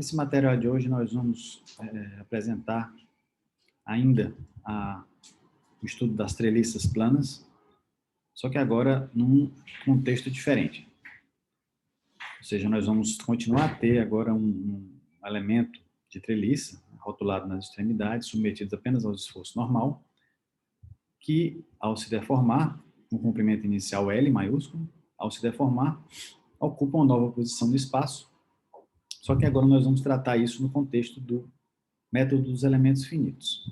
Nesse material de hoje nós vamos apresentar ainda o estudo das treliças planas, só que agora num contexto diferente. Ou seja, nós vamos continuar a ter agora um elemento de treliça rotulado nas extremidades, submetido apenas ao esforço normal, que ao se deformar, com o comprimento inicial L maiúsculo, ao se deformar, ocupa uma nova posição no espaço. Só que agora nós vamos tratar isso no contexto do método dos elementos finitos.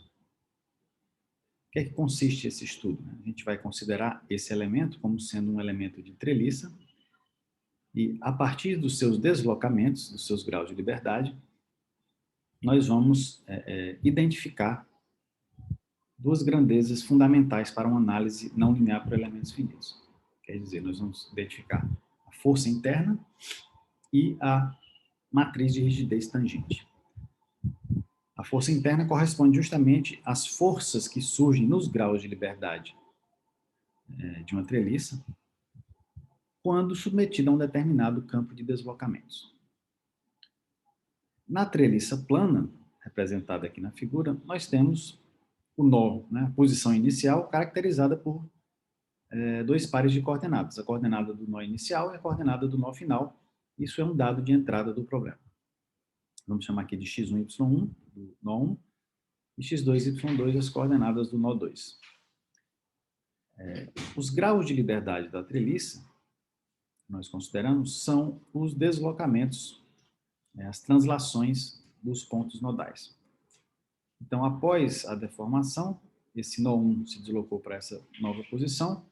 O que é que consiste esse estudo? A gente vai considerar esse elemento como sendo um elemento de treliça e, a partir dos seus deslocamentos, dos seus graus de liberdade, nós vamos identificar duas grandezas fundamentais para uma análise não linear por elementos finitos. Quer dizer, nós vamos identificar a força interna e a matriz de rigidez tangente. A força interna corresponde justamente às forças que surgem nos graus de liberdade de uma treliça quando submetida a um determinado campo de deslocamentos. Na treliça plana, representada aqui na figura, nós temos o nó, a posição inicial, caracterizada por dois pares de coordenadas, a coordenada do nó inicial e a coordenada do nó final. Isso é um dado de entrada do problema. Vamos chamar aqui de x1, y1, do nó 1, e x2, y2, as coordenadas do nó 2. Os graus de liberdade da treliça, nós consideramos, são os deslocamentos, as translações dos pontos nodais. Então, após a deformação, esse nó 1 se deslocou para essa nova posição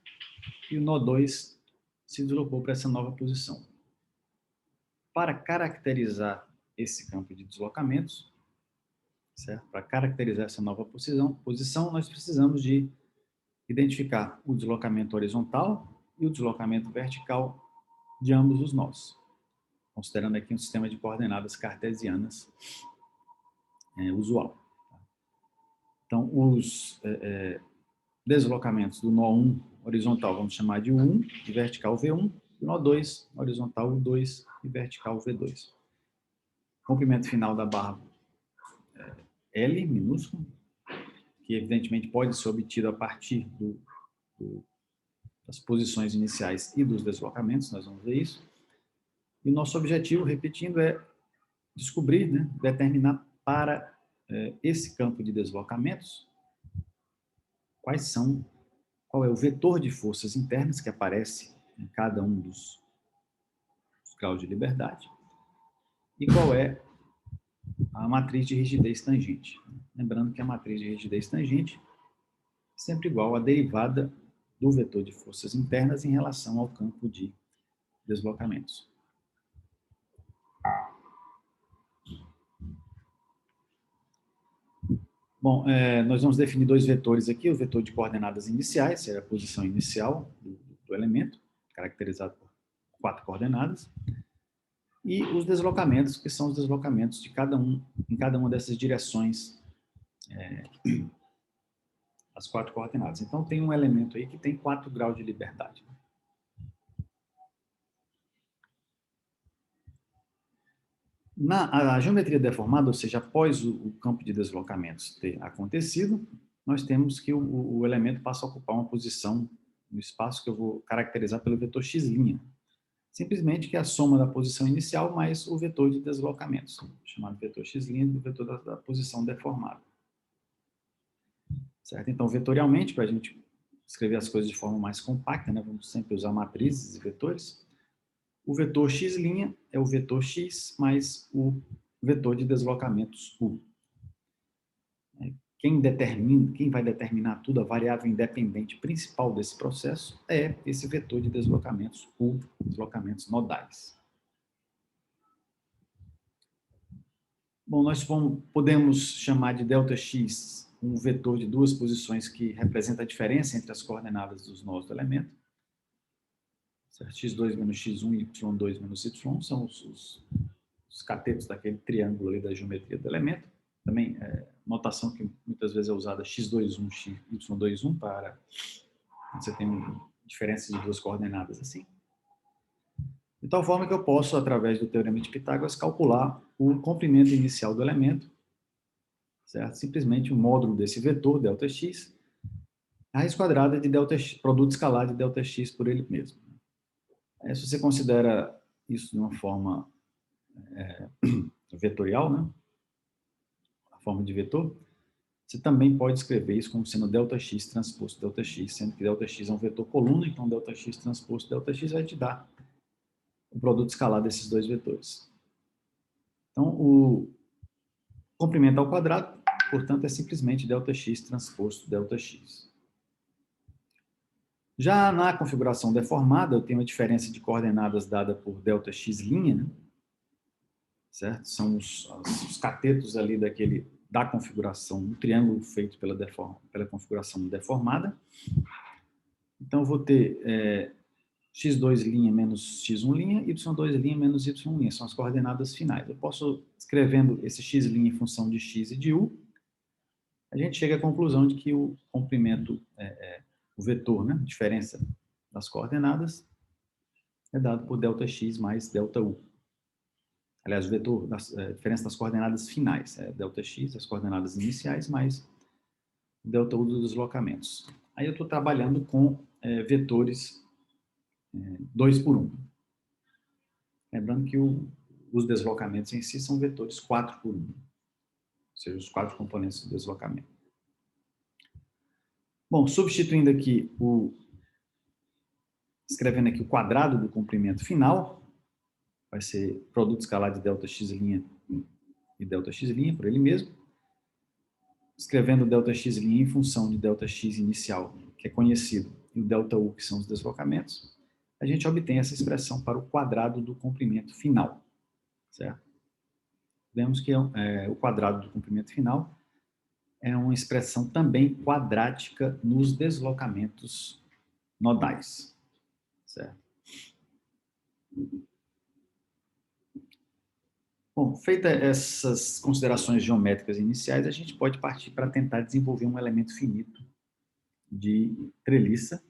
e o nó 2 se deslocou para essa nova posição. Para caracterizar esse campo de deslocamentos, certo? Para caracterizar essa nova posição, nós precisamos de identificar o deslocamento horizontal e o deslocamento vertical de ambos os nós, considerando aqui um sistema de coordenadas cartesianas usual. Então, os deslocamentos do nó 1 horizontal vamos chamar de U1 e vertical V1, do nó 2 horizontal U2 e vertical V2. Comprimento final da barra L, minúsculo, que evidentemente pode ser obtido a partir das posições iniciais e dos deslocamentos, nós vamos ver isso. E o nosso objetivo, repetindo, é descobrir, determinar para esse campo de deslocamentos qual é o vetor de forças internas que aparece em cada um dos graus de liberdade e qual é a matriz de rigidez tangente. Lembrando que a matriz de rigidez tangente é sempre igual à derivada do vetor de forças internas em relação ao campo de deslocamentos. Bom, nós vamos definir dois vetores aqui, o vetor de coordenadas iniciais, seria a posição inicial do elemento, caracterizado por 4 coordenadas, e os deslocamentos, que são os deslocamentos de em cada uma dessas direções, as 4 coordenadas. Então, tem um elemento aí que tem 4 graus de liberdade. Na geometria deformada, ou seja, após o campo de deslocamentos ter acontecido, nós temos que o elemento passa a ocupar uma posição no espaço que eu vou caracterizar pelo vetor x'. Simplesmente que é a soma da posição inicial mais o vetor de deslocamentos, chamado vetor x' do vetor da posição deformada. Certo? Então, vetorialmente, para a gente escrever as coisas de forma mais compacta, vamos sempre usar matrizes e vetores. O vetor x' é o vetor x mais o vetor de deslocamentos u. Quem vai determinar tudo, a variável independente principal desse processo é esse vetor de deslocamentos u, deslocamentos nodais. Bom, nós podemos chamar de ΔX um vetor de duas posições que representa a diferença entre as coordenadas dos nós do elemento. Certo? x2 menos x1 e y2 menos y são os catetos daquele triângulo ali da geometria do elemento. Também, notação que muitas vezes é usada x21, y21 para você tem diferença de duas coordenadas assim. De tal forma que eu posso, através do Teorema de Pitágoras, calcular o comprimento inicial do elemento, certo? Simplesmente o módulo desse vetor, ΔX, a raiz quadrada de ΔX, produto escalar de ΔX por ele mesmo. Se você considera isso de uma forma vetorial, né? A forma de vetor, você também pode escrever isso como sendo ΔX transposto ΔX, sendo que ΔX é um vetor coluna, então ΔX transposto ΔX vai te dar o produto escalar desses dois vetores. Então, o comprimento ao quadrado, portanto, é simplesmente ΔX transposto ΔX. Já na configuração deformada, eu tenho a diferença de coordenadas dada por ΔX', né? Certo? São os catetos ali da configuração, um triângulo feito pela configuração deformada. Então, eu vou ter x2' menos x1', y2' menos y1', são as coordenadas finais. Eu posso, escrevendo esse x' em função de x e de u, a gente chega à conclusão de que o comprimento, o vetor, né, diferença das coordenadas, é dado por ΔX mais ΔU. Aliás, o vetor, diferença das coordenadas finais, ΔX, as coordenadas iniciais, mais ΔU dos deslocamentos. Aí eu estou trabalhando com vetores 2 por 1. Lembrando que os deslocamentos em si são vetores 4 por 1, ou seja, os 4 componentes do deslocamento. Bom, substituindo aqui escrevendo aqui o quadrado do comprimento final, vai ser produto escalar de ΔX' e ΔX' por ele mesmo. Escrevendo ΔX' em função de ΔX inicial, que é conhecido, e o ΔU, que são os deslocamentos, a gente obtém essa expressão para o quadrado do comprimento final, certo? Vemos que o quadrado do comprimento final é uma expressão também quadrática nos deslocamentos nodais, certo? Bom, feitas essas considerações geométricas iniciais, a gente pode partir para tentar desenvolver um elemento finito de treliça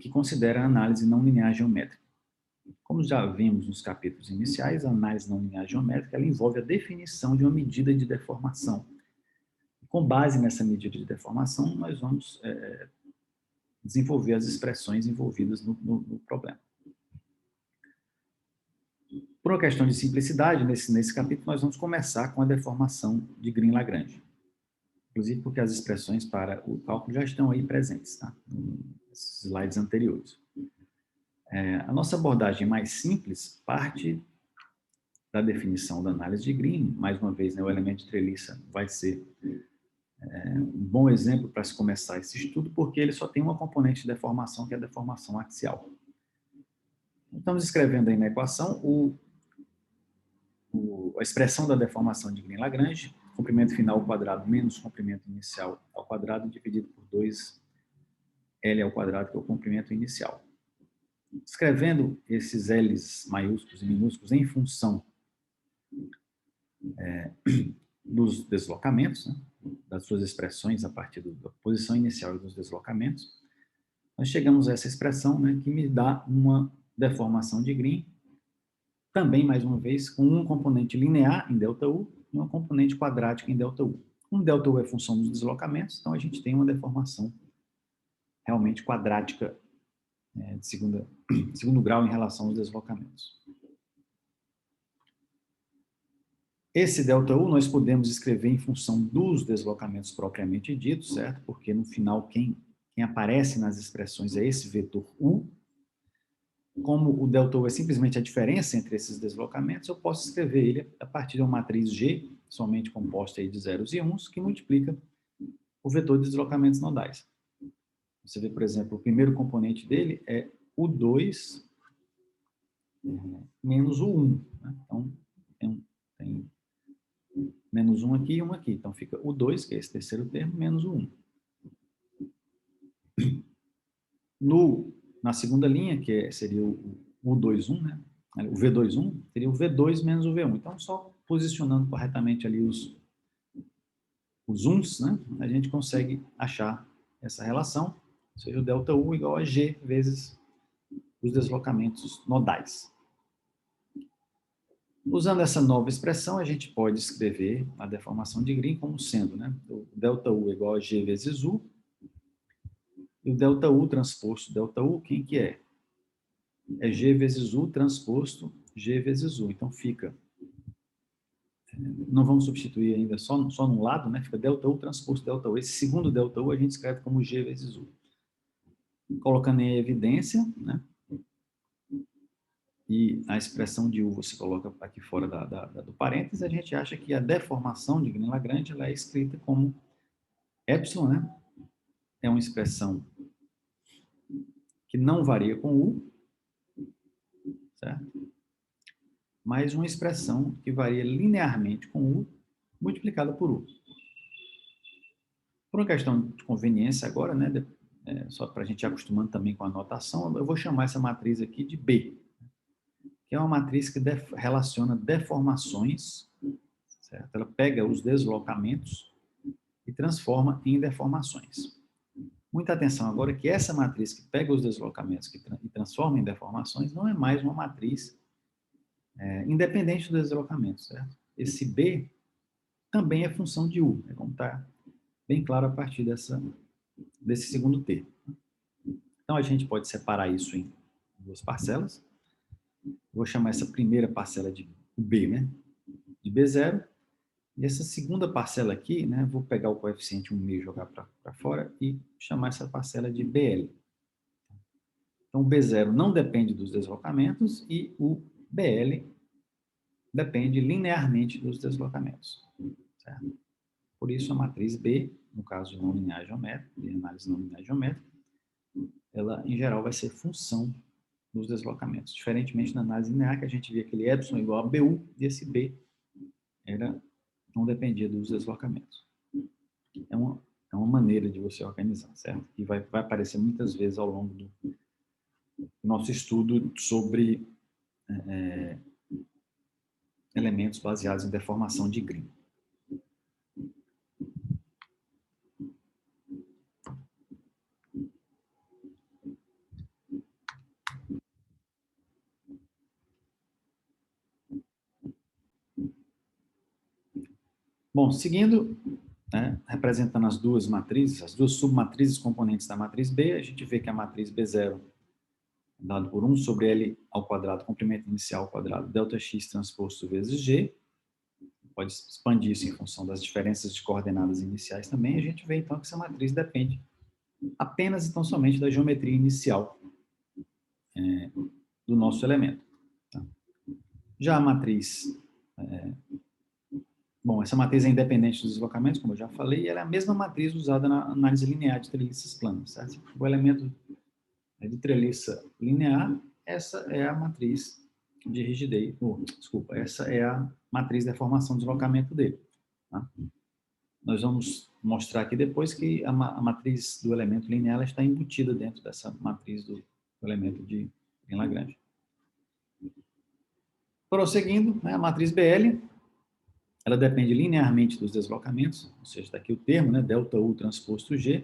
que considera a análise não linear geométrica. Como já vimos nos capítulos iniciais, a análise não linear geométrica ela envolve a definição de uma medida de deformação. Com base nessa medida de deformação, nós vamos desenvolver as expressões envolvidas no problema. Por uma questão de simplicidade, nesse capítulo, nós vamos começar com a deformação de Green-Lagrange. Inclusive porque as expressões para o cálculo já estão aí presentes, tá? Nos slides anteriores. A nossa abordagem mais simples parte da definição da análise de Green. Mais uma vez, né, o elemento de treliça vai ser um bom exemplo para se começar esse estudo, porque ele só tem uma componente de deformação, que é a deformação axial. Estamos escrevendo aí na equação a expressão da deformação de Green-Lagrange, comprimento final ao quadrado menos comprimento inicial ao quadrado, dividido por 2L ao quadrado, que é o comprimento inicial. Escrevendo esses L's maiúsculos e minúsculos em função dos deslocamentos, né, das suas expressões a partir da posição inicial e dos deslocamentos, nós chegamos a essa expressão, né, que me dá uma deformação de Green, também, mais uma vez, com um componente linear em ΔU e uma componente quadrática em ΔU. Um ΔU é função dos deslocamentos, então a gente tem uma deformação realmente quadrática de segundo grau em relação aos deslocamentos. Esse ΔU nós podemos escrever em função dos deslocamentos propriamente ditos, certo? Porque no final quem aparece nas expressões é esse vetor U. Como o ΔU é simplesmente a diferença entre esses deslocamentos, eu posso escrever ele a partir de uma matriz G, somente composta aí de zeros e uns, que multiplica o vetor de deslocamentos nodais. Você vê, por exemplo, o primeiro componente dele é o 2 menos o 1. Né? Então, tem menos 1 aqui e 1 aqui. Então, fica o 2, que é esse terceiro termo, menos o 1. Na segunda linha, que seria o U21, né? O V21, seria o V2 menos o V1. Então, só posicionando corretamente ali os uns, né? A gente consegue achar essa relação, ou seja, o ΔU igual a G vezes os deslocamentos nodais. Usando essa nova expressão, a gente pode escrever a deformação de Green como sendo, né, o ΔU igual a G vezes U, e o ΔU transposto ΔU, quem que é? É G vezes U transposto G vezes U. Então, fica... Não vamos substituir ainda só num lado, né? Fica ΔU transposto ΔU. Esse segundo ΔU a gente escreve como G vezes U. Colocando em evidência, né? E a expressão de U você coloca aqui fora do parênteses, a gente acha que a deformação de Green-Lagrange ela é escrita como epsilon, né? É uma expressão que não varia com U, certo? Mas uma expressão que varia linearmente com U, multiplicada por U. Por uma questão de conveniência agora, né? Só para a gente ir acostumando também com a notação, eu vou chamar essa matriz aqui de B, que é uma matriz que relaciona deformações, certo? Ela pega os deslocamentos e transforma em deformações. Muita atenção agora que essa matriz que pega os deslocamentos e transforma em deformações não é mais uma matriz independente dos deslocamentos, certo? Esse B também é função de U, como está bem claro a partir desse segundo termo. Então, a gente pode separar isso em duas parcelas. Vou chamar essa primeira parcela de B, né? De B0. E essa segunda parcela aqui, né? Vou pegar o coeficiente 1,5 e jogar para fora e chamar essa parcela de BL. Então, o B0 não depende dos deslocamentos e o BL depende linearmente dos deslocamentos, certo? Por isso, a matriz B, no caso de não linear geométrica, de análise não linear geométrica, ela, em geral, vai ser função dos deslocamentos. Diferentemente na análise linear, que a gente via aquele epsilon igual a BU, e esse B não dependia dos deslocamentos. É uma maneira de você organizar, certo? E vai aparecer muitas vezes ao longo do nosso estudo sobre elementos baseados em deformação de Green. Bom, seguindo, né, representando as duas matrizes, as duas submatrizes componentes da matriz B, a gente vê que a matriz B0 é dado por 1 sobre L ao quadrado, complemento inicial ao quadrado, ΔX transposto vezes G. Pode expandir isso em função das diferenças de coordenadas iniciais também. A gente vê, então, que essa matriz depende apenas e tão somente da geometria inicial do nosso elemento. Tá? Já a matriz... Bom, essa matriz é independente dos deslocamentos, como eu já falei, e ela é a mesma matriz usada na análise linear de treliças planas, certo? O elemento de treliça linear, essa é a matriz de rigidez, desculpa, essa é a matriz de deformação de deslocamento dele. Tá? Nós vamos mostrar aqui depois que a matriz do elemento linear está embutida dentro dessa matriz do elemento de Lagrange. Prosseguindo, né, a matriz BL, ela depende linearmente dos deslocamentos, ou seja, está aqui o termo, né, ΔU transposto G.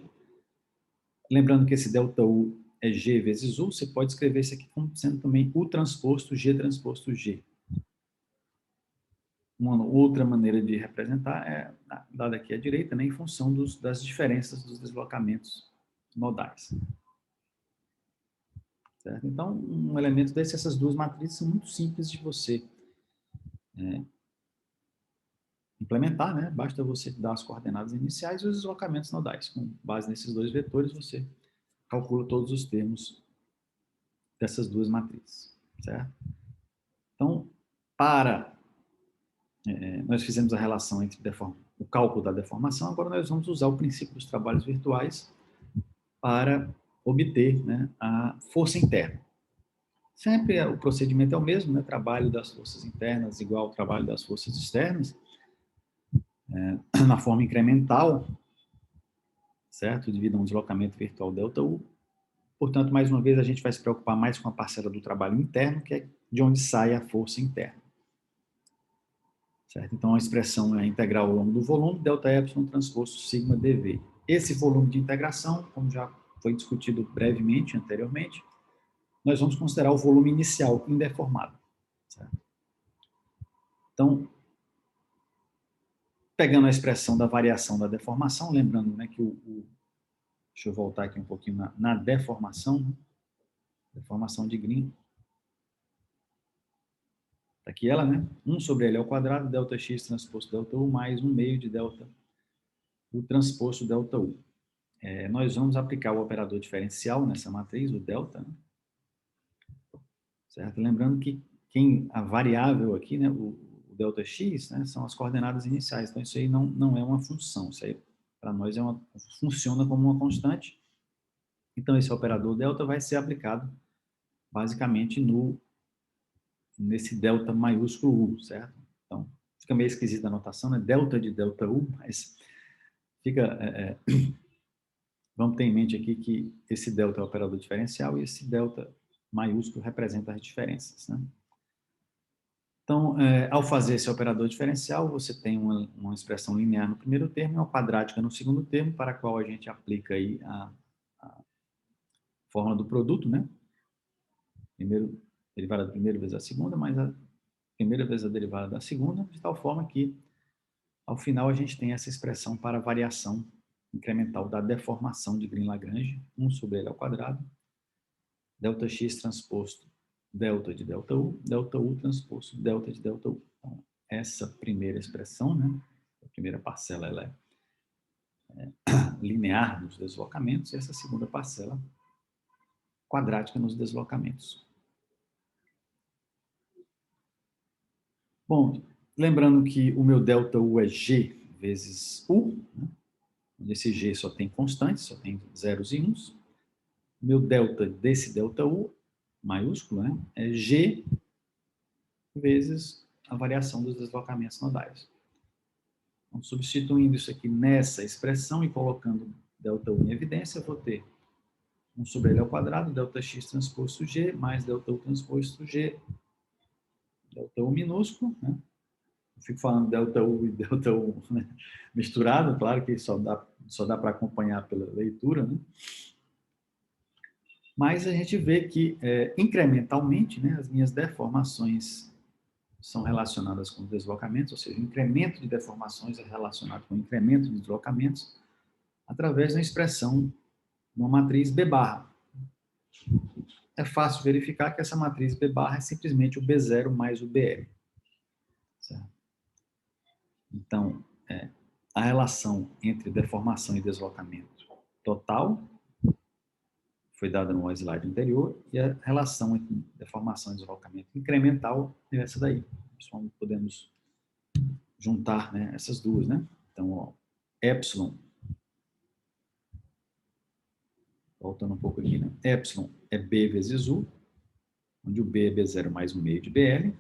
Lembrando que esse ΔU é G vezes U, você pode escrever isso aqui como sendo também U transposto G transposto G. Uma outra maneira de representar é dada aqui à direita, né, em função das diferenças dos deslocamentos nodais. Certo? Então, um elemento desse, essas duas matrizes são muito simples de você implementar, né? Basta você dar as coordenadas iniciais e os deslocamentos nodais. Com base nesses dois vetores, você calcula todos os termos dessas duas matrizes, certo? Então, nós fizemos a relação entre o cálculo da deformação, agora nós vamos usar o princípio dos trabalhos virtuais para obter, né, a força interna. Sempre o procedimento é o mesmo, né? Trabalho das forças internas igual ao trabalho das forças externas, na forma incremental, certo? Devido a um deslocamento virtual ΔU. Portanto, mais uma vez, a gente vai se preocupar mais com a parcela do trabalho interno, que é de onde sai a força interna. Certo? Então, a expressão é integral ao longo do volume, ΔY transposto sigma dV. Esse volume de integração, como já foi discutido brevemente anteriormente, nós vamos considerar o volume inicial indeformado. Certo? Então, pegando a expressão da variação da deformação, lembrando, né, que deixa eu voltar aqui um pouquinho na deformação, né? Deformação de Green. Está aqui ela, né? 1 sobre L ao quadrado, delta x transposto delta U, mais 1 meio de delta U transposto delta U. Nós vamos aplicar o operador diferencial nessa matriz, o delta, né? Certo? Lembrando que a variável aqui, né, o delta x, né, são as coordenadas iniciais. Então, isso aí não é uma função. Isso aí, para nós, funciona como uma constante. Então, esse operador delta vai ser aplicado, basicamente, nesse delta maiúsculo U, certo? Então, fica meio esquisita a notação, né? Delta de delta U, mas fica... vamos ter em mente aqui que esse delta é o operador diferencial e esse delta maiúsculo representa as diferenças, né? Então, ao fazer esse operador diferencial, você tem uma expressão linear no primeiro termo e uma quadrática no segundo termo, para a qual a gente aplica aí a fórmula do produto, né? Primeiro, derivada da primeira vezes a segunda, mais a primeira vezes a derivada da segunda, de tal forma que, ao final, a gente tem essa expressão para a variação incremental da deformação de Green-Lagrange, 1 sobre L ao quadrado, delta x transposto delta de delta U transposto delta de delta U. Então, essa primeira expressão, né, a primeira parcela, ela é linear nos deslocamentos, e essa segunda parcela quadrática nos deslocamentos. Bom, lembrando que o meu delta U é G vezes U, né, onde esse G só tem constantes, só tem zeros e uns. O meu delta desse delta U, maiúsculo, né, é G vezes a variação dos deslocamentos nodais. Então, substituindo isso aqui nessa expressão e colocando delta U em evidência, eu vou ter 1 sobre L ao quadrado, delta x transposto G, mais delta U transposto G, delta U minúsculo, né? Eu fico falando delta U e delta U, né, misturado, claro que só dá para acompanhar pela leitura, né? Mas a gente vê que, incrementalmente, né, as minhas deformações são relacionadas com deslocamentos, ou seja, o incremento de deformações é relacionado com o incremento de deslocamentos através da expressão de uma matriz B barra. É fácil verificar que essa matriz B barra é simplesmente o B0 mais o BL. Certo? Então, a relação entre deformação e deslocamento total foi dada no slide anterior, e a relação entre deformação e deslocamento incremental é essa daí. Nós podemos juntar, né, essas duas, né? Então, ó, epsilon, voltando um pouco aqui, né? Epsilon é B vezes U, onde o B é B0 mais 1 meio de BL,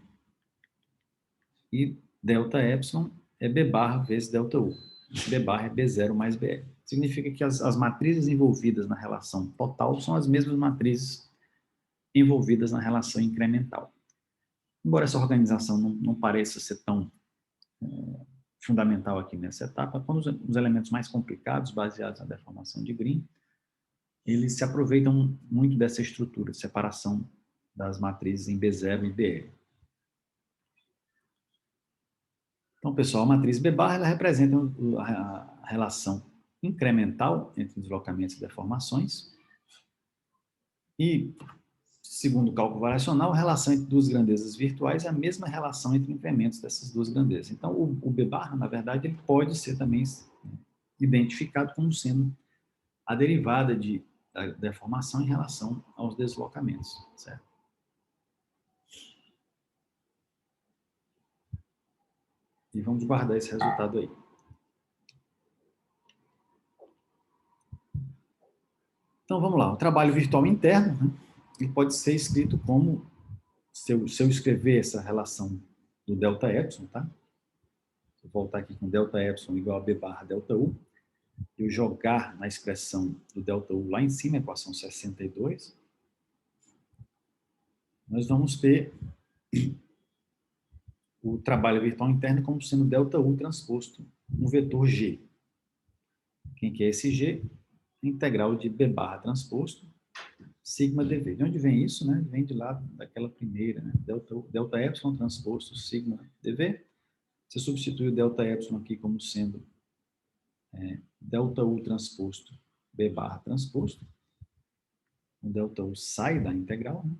e delta epsilon é B barra vezes delta U. B barra é B0 mais BL. Significa que as matrizes envolvidas na relação total são as mesmas matrizes envolvidas na relação incremental. Embora essa organização não pareça ser tão fundamental aqui nessa etapa, quando os elementos mais complicados, baseados na deformação de Green, eles se aproveitam muito dessa estrutura de separação das matrizes em B0 e BL. Então, pessoal, a matriz B barra ela representa a relação incremental entre deslocamentos e deformações. E, segundo o cálculo variacional, a relação entre duas grandezas virtuais é a mesma relação entre incrementos dessas duas grandezas. Então, o B barra, na verdade, ele pode ser também identificado como sendo a derivada da deformação em relação aos deslocamentos, certo? E vamos guardar esse resultado aí. Então, vamos lá. O trabalho virtual interno, né, ele pode ser escrito como, se eu escrever essa relação do delta epsilon, tá? Vou voltar aqui com delta epsilon igual a B barra delta U. Eu jogar na expressão do delta U lá em cima, equação 62, nós vamos ter o trabalho virtual interno como sendo delta U transposto um vetor G. Quem que é esse G? Integral de B barra transposto sigma dv. De onde vem isso? Né? Vem de lá daquela primeira, né? Delta epsilon transposto sigma dv. Você substitui o delta epsilon aqui como sendo delta u transposto b barra transposto. O delta u sai da integral, né?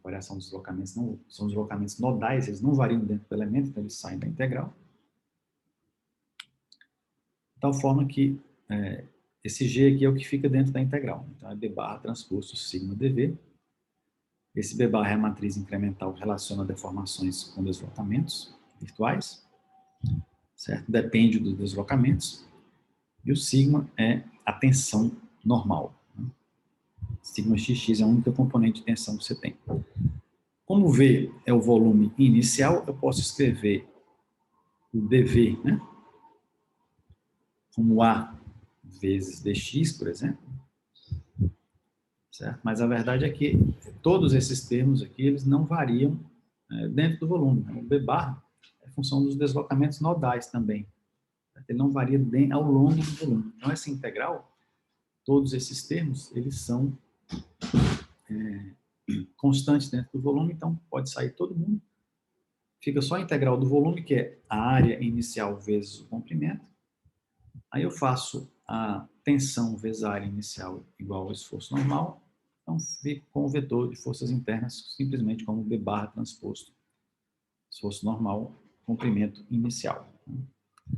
Variação dos deslocamentos não, são deslocamentos nodais, eles não variam dentro do elemento, então eles saem da integral. De tal forma que esse g aqui é o que fica dentro da integral. Então é b barra transposto sigma dv. Esse b barra é a matriz incremental que relaciona deformações com deslocamentos virtuais, certo? Depende dos deslocamentos. E o sigma é a tensão normal. Sigma xx é a única componente de tensão que você tem. Como V é o volume inicial, eu posso escrever o dV, né? Como A vezes dx, por exemplo. Certo? Mas a verdade é que todos esses termos aqui, eles não variam dentro do volume. O B barra é função dos deslocamentos nodais também. Ele não varia ao longo do volume. Então, essa integral, todos esses termos, eles são constantes dentro do volume, então pode sair todo mundo. Fica só a integral do volume, que é a área inicial vezes o comprimento. Aí eu faço a tensão vezes a área inicial igual ao esforço normal. Então, fico com o vetor de forças internas simplesmente como B barra transposto. Esforço normal, comprimento inicial.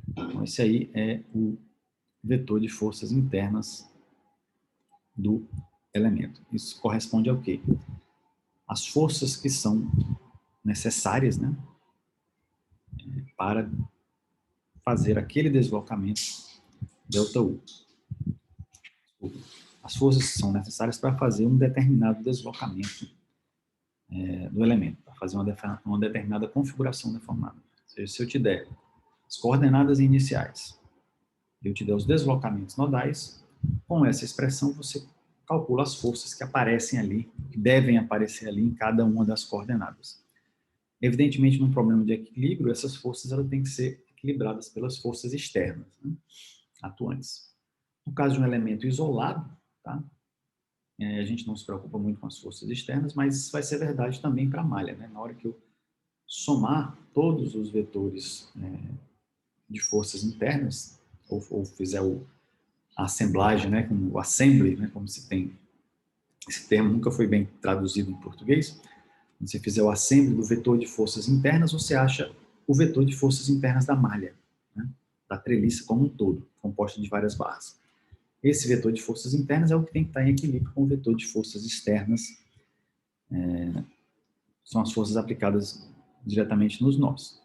Então, esse aí é o vetor de forças internas do elemento. Isso corresponde ao quê? As forças que são necessárias, né, para fazer aquele deslocamento delta U. As forças que são necessárias para fazer um determinado deslocamento do elemento, para fazer uma determinada configuração deformada. Ou seja, se eu te der as coordenadas iniciais e eu te der os deslocamentos nodais, com essa expressão você calcula as forças que aparecem ali, que devem aparecer ali em cada uma das coordenadas. Evidentemente, num problema de equilíbrio, essas forças elas têm que ser equilibradas pelas forças externas, né, atuantes. No caso de um elemento isolado, tá? A gente não se preocupa muito com as forças externas, mas isso vai ser verdade também para a malha, né? Na hora que eu somar todos os vetores de forças internas, ou fizer a assemblagem, né, como o assembly, né, como se tem, esse termo nunca foi bem traduzido em português. Quando você fizer o assembly do vetor de forças internas, você acha o vetor de forças internas da malha, né, da treliça como um todo, composta de várias barras. Esse vetor de forças internas é o que tem que estar em equilíbrio com o vetor de forças externas, são as forças aplicadas diretamente nos nós,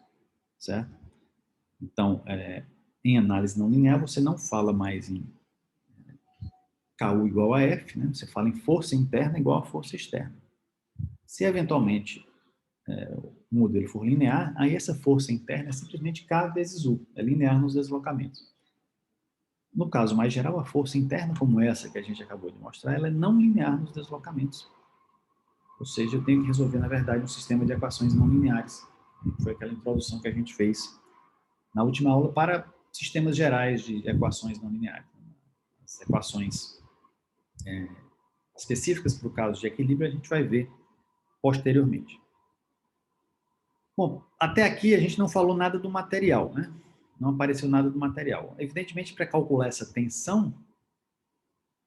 certo? Então, em análise não linear, você não fala mais em KU igual a F, né? Você fala em força interna igual a força externa. Se, eventualmente, o modelo for linear, aí essa força interna é simplesmente K vezes U, é linear nos deslocamentos. No caso mais geral, a força interna, como essa que a gente acabou de mostrar, ela é não linear nos deslocamentos. Ou seja, eu tenho que resolver, na verdade, um sistema de equações não lineares. Foi aquela introdução que a gente fez na última aula para sistemas gerais de equações não lineares. As equações específicas para o caso de equilíbrio a gente vai ver posteriormente. Bom, até aqui a gente não falou nada do material, né? Não apareceu nada do material. Evidentemente, para calcular essa tensão,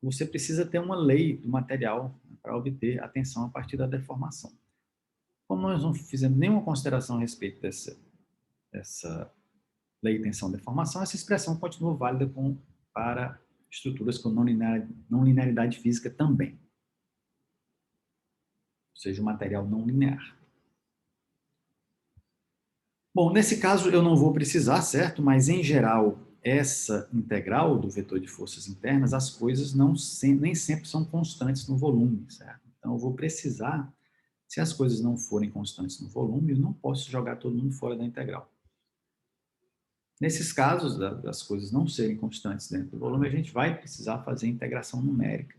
você precisa ter uma lei do material, né, para obter a tensão a partir da deformação. Como nós não fizemos nenhuma consideração a respeito dessa lei de tensão-deformação, essa expressão continua válida para estruturas com não linearidade física também. Ou seja, o material não linear. Bom, nesse caso eu não vou precisar, certo? Mas, em geral, essa integral do vetor de forças internas, as coisas nem sempre são constantes no volume, certo? Então, eu vou precisar, se as coisas não forem constantes no volume, eu não posso jogar todo mundo fora da integral. Nesses casos, das coisas não serem constantes dentro do volume, a gente vai precisar fazer integração numérica,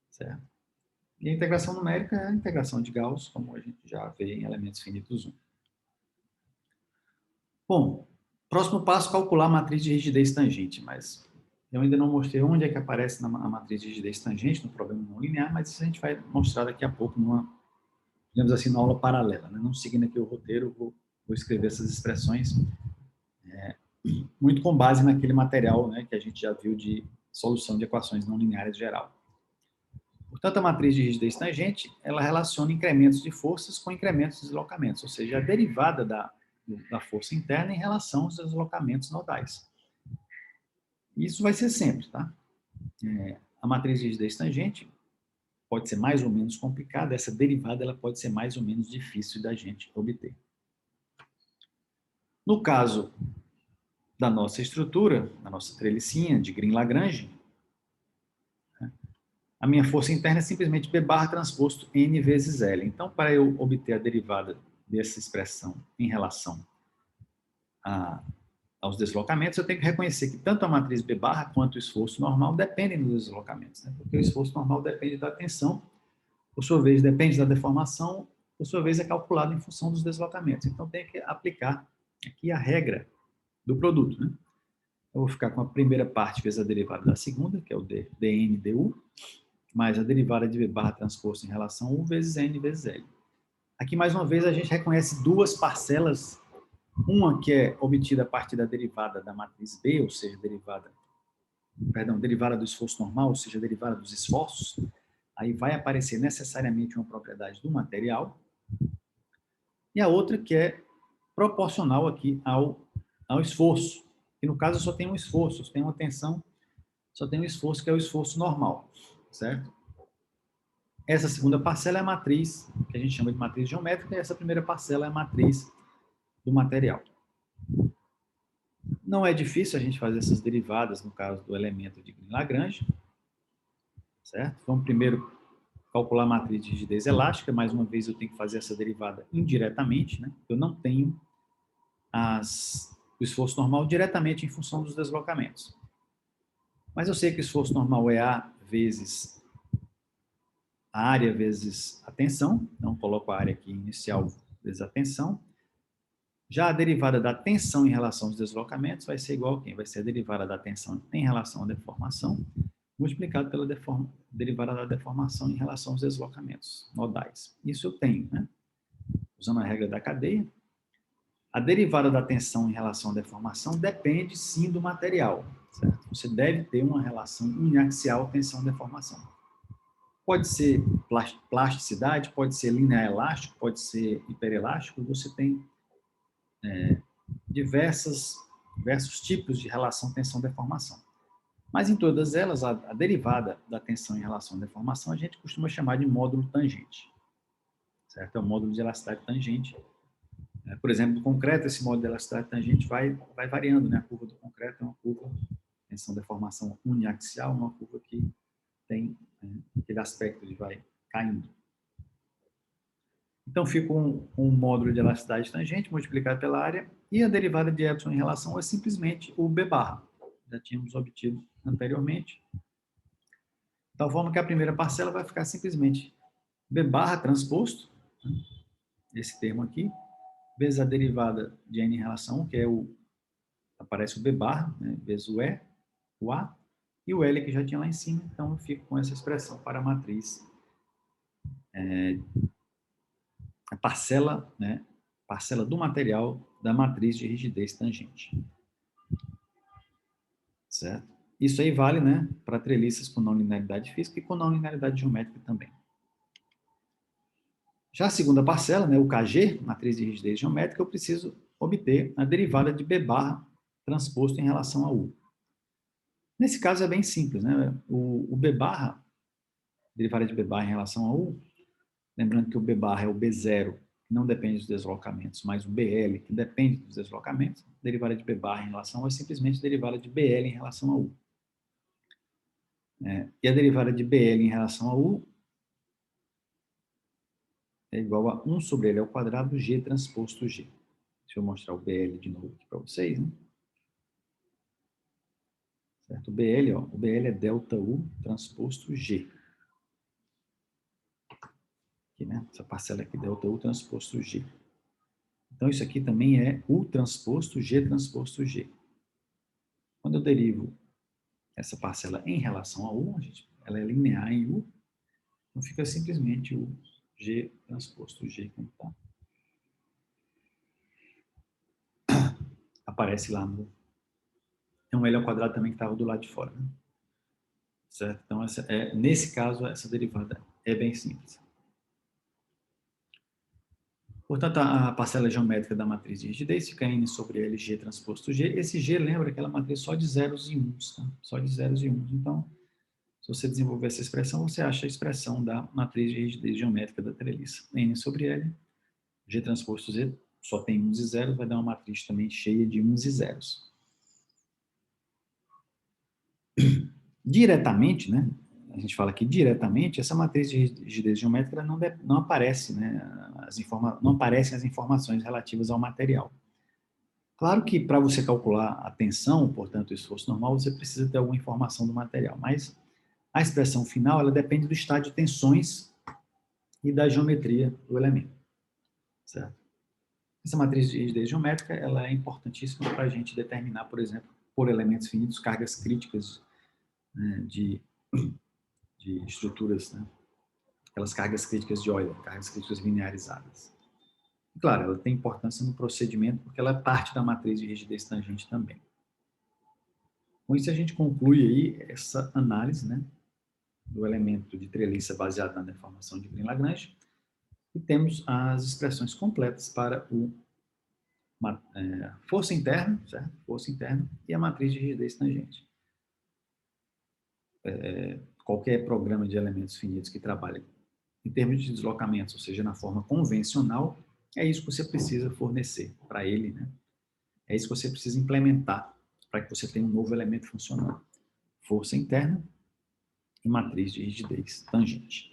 certo? E a integração numérica é a integração de Gauss, como a gente já vê em elementos finitos 1. Bom, próximo passo, calcular a matriz de rigidez tangente, mas Eu ainda não mostrei onde é que aparece a matriz de rigidez tangente no problema não linear, mas isso a gente vai mostrar daqui a pouco numa, digamos assim, numa aula paralela, né? Não seguindo aqui o roteiro, vou escrever essas expressões muito com base naquele material, né, que a gente já viu de solução de equações não lineares geral. Portanto, a matriz de rigidez tangente, ela relaciona incrementos de forças com incrementos de deslocamentos, ou seja, a derivada da força interna em relação aos deslocamentos nodais. Isso vai ser sempre, tá? A matriz de rigidez tangente pode ser mais ou menos complicada, essa derivada ela pode ser mais ou menos difícil da gente obter. No caso da nossa estrutura, da nossa trelicinha de Green-Lagrange, a minha força interna é simplesmente B barra transposto N vezes L. Então, para eu obter a derivada dessa expressão em relação aos deslocamentos, eu tenho que reconhecer que tanto a matriz B barra quanto o esforço normal dependem dos deslocamentos, né? Porque o esforço normal depende da tensão, por sua vez depende da deformação, por sua vez é calculado em função dos deslocamentos. Então, tem que aplicar aqui a regra do produto, né? Eu vou ficar com a primeira parte vezes a derivada da segunda, que é o dN du, mais a derivada de V barra transposto em relação a U vezes N vezes L. Aqui, mais uma vez, a gente reconhece duas parcelas, uma que é obtida a partir da derivada da matriz B, ou seja, derivada do esforço normal, ou seja, derivada dos esforços. Aí vai aparecer necessariamente uma propriedade do material. E a outra que é proporcional aqui ao esforço. E no caso só tem um esforço, só tem uma tensão, só tem um esforço que é o esforço normal, certo? Essa segunda parcela é a matriz, que a gente chama de matriz geométrica, e essa primeira parcela é a matriz do material. Não é difícil a gente fazer essas derivadas no caso do elemento de Green-Lagrange, certo? Vamos primeiro calcular a matriz de rigidez elástica, mais uma vez eu tenho que fazer essa derivada indiretamente, né? Eu não tenho o esforço normal diretamente em função dos deslocamentos. Mas eu sei que o esforço normal é A vezes a área vezes a tensão, então coloco a área aqui inicial vezes a tensão. Já a derivada da tensão em relação aos deslocamentos vai ser igual a quem? Vai ser a derivada da tensão em relação à deformação, multiplicado pela derivada da deformação em relação aos deslocamentos nodais. Isso eu tenho, né? Usando a regra da cadeia. A derivada da tensão em relação à deformação depende, sim, do material, certo? Você deve ter uma relação uniaxial tensão-deformação. Pode ser plasticidade, pode ser linear elástico, pode ser hiperelástico, você tem diversos tipos de relação tensão-deformação. Mas em todas elas, a derivada da tensão em relação à deformação, a gente costuma chamar de módulo tangente, certo? É o módulo de elasticidade tangente. Por exemplo, no concreto, esse módulo de elasticidade tangente vai variando, né? A curva do concreto é uma curva tensão-deformação uniaxial, uma curva que tem aquele aspecto de vai caindo. Então, fica um módulo de elasticidade tangente multiplicado pela área e a derivada de Epsilon em relação é simplesmente o B barra. Já tínhamos obtido anteriormente. De tal forma que a primeira parcela vai ficar simplesmente B barra transposto, esse termo aqui, vezes a derivada de N em relação a 1, que é aparece o B barra, né, vezes o E, o A, e o L que já tinha lá em cima. Então, eu fico com essa expressão para a matriz a parcela, né, parcela do material da matriz de rigidez tangente. Certo? Isso aí vale, né, para treliças com não linearidade física e com não linearidade geométrica também. Já a segunda parcela, né, o KG, matriz de rigidez geométrica, eu preciso obter a derivada de B barra transposto em relação a U. Nesse caso é bem simples, né? O B barra, derivada de B barra em relação a U, lembrando que o B barra é o B0, que não depende dos deslocamentos, mas o BL, que depende dos deslocamentos, derivada de B barra em relação a U é simplesmente derivada de BL em relação a U. E a derivada de BL em relação a U é igual a 1 sobre L ao quadrado G transposto G. Deixa eu mostrar o BL de novo aqui para vocês, né? Certo? O BL, ó, o BL é delta U transposto G. Aqui, né? Essa parcela aqui, delta U transposto G. Então, isso aqui também é U transposto G transposto G. Quando eu derivo essa parcela em relação a U, ela é linear em U, então fica simplesmente o G transposto G como está. Aparece lá no... Tem um L ao quadrado também que estava do lado de fora, né? Certo? Então, nesse caso, essa derivada é bem simples. Portanto, a parcela geométrica da matriz de rigidez fica N sobre L, G transposto G. Esse G lembra aquela matriz só de zeros e uns, tá? Só de zeros e uns. Então, se você desenvolver essa expressão, você acha a expressão da matriz de rigidez geométrica da treliça. N sobre L, G transposto Z, só tem uns e zeros, vai dar uma matriz também cheia de uns e zeros. Diretamente, né? A gente fala aqui diretamente, essa matriz de rigidez geométrica não aparece, né? Não aparecem as informações relativas ao material. Claro que para você calcular a tensão, portanto, o esforço normal, você precisa ter alguma informação do material, mas a expressão final, ela depende do estado de tensões e da geometria do elemento, certo? Essa matriz de rigidez geométrica, ela é importantíssima para a gente determinar, por exemplo, por elementos finitos, cargas críticas, né, de estruturas, né? Aquelas cargas críticas de Euler, cargas críticas linearizadas. E, claro, ela tem importância no procedimento porque ela é parte da matriz de rigidez tangente também. Com isso, a gente conclui aí essa análise, né, do elemento de treliça baseado na deformação de Green-Lagrange e temos as expressões completas para força interna, certo? Força interna e a matriz de rigidez tangente. Qualquer programa de elementos finitos que trabalhe em termos de deslocamentos, ou seja, na forma convencional, é isso que você precisa fornecer para ele, né? É isso que você precisa implementar para que você tenha um novo elemento funcionando. Força interna e matriz de rigidez tangente.